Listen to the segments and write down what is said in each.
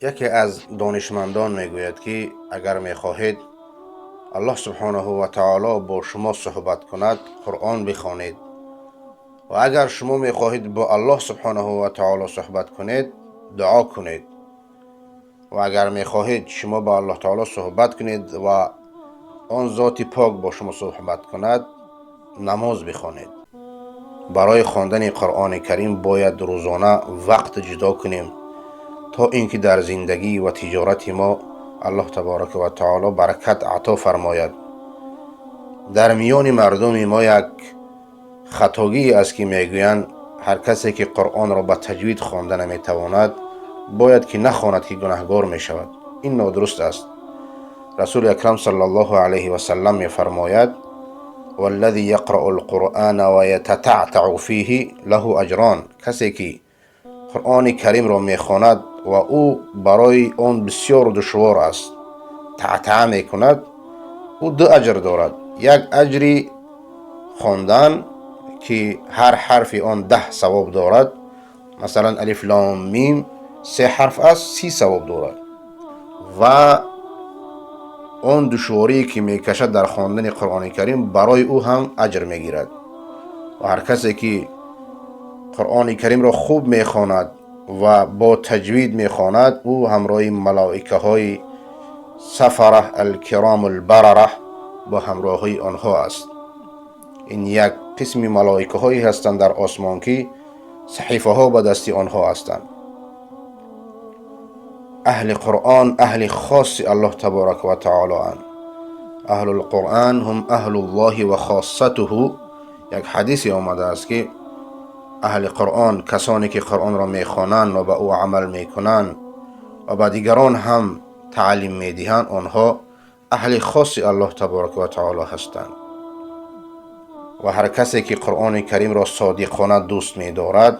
یکی از دانشمندان میگوید که اگر میخواهید الله سبحانه و تعالی با شما صحبت کند قرآن بخوانید و اگر شما میخواهید با الله سبحانه و تعالی صحبت کنید دعا کنید و اگر میخواهید شما با الله تعالی صحبت کنید و آن ذات پاک با شما صحبت کند نماز بخوانید. برای خواندن قرآن کریم باید روزانه وقت جدا کنیم تا اینکه در زندگی و تجارت ما الله تبارک و تعالی برکت عطا فرماید. در میان مردم ما یک خطاگی است که میگویند هر کسی که قرآن را به تجوید خوانده نمیتواند باید که نخواند که گناهگار میشود. این نادرست است. رسول اکرم صلی الله علیه و سلم میفرماید والذی یقرأ القرآن و یتتعتع فیه له اجران. کسی که قرآن کریم را میخواند و او برای آن بسیار دشوار است تعتع میکند، او دو اجر دارد. یک اجری خواندن که هر حرف آن 10 ثواب دارد، مثلا الف لام میم 3 حرف است 30 ثواب دارد. و آن دشواری که میکشد در خواندن قرآن کریم برای او هم اجر میگیرد. و هر کسی که قرآن کریم را خوب میخواند و با تجوید میخواند او همراه ملائکه های سفره الکرام البرره با همراهی آنها است. این یک قسم ملائکه هایی هستند در آسمان که صحیفه ها به دست آنها هستند. اهل قرآن اهل خاص الله تبارک و تعالی اند. اهل القرآن هم اهل الله و خاصته. یک حدیثی آمده است که اهل قرآن کسانی که قرآن را میخوانند و به او عمل میکنند و به دیگران هم تعلیم میدهند آنها اهل خاص الله تبارک و تعالی هستند. و هر کسی که قرآن کریم را صادقانه دوست می‌دارد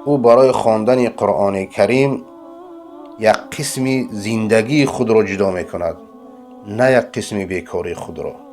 او برای خواندن قرآن کریم یک قسمی زندگی خود را جدا می‌کند، نه یک قسمی بیکاری خود را.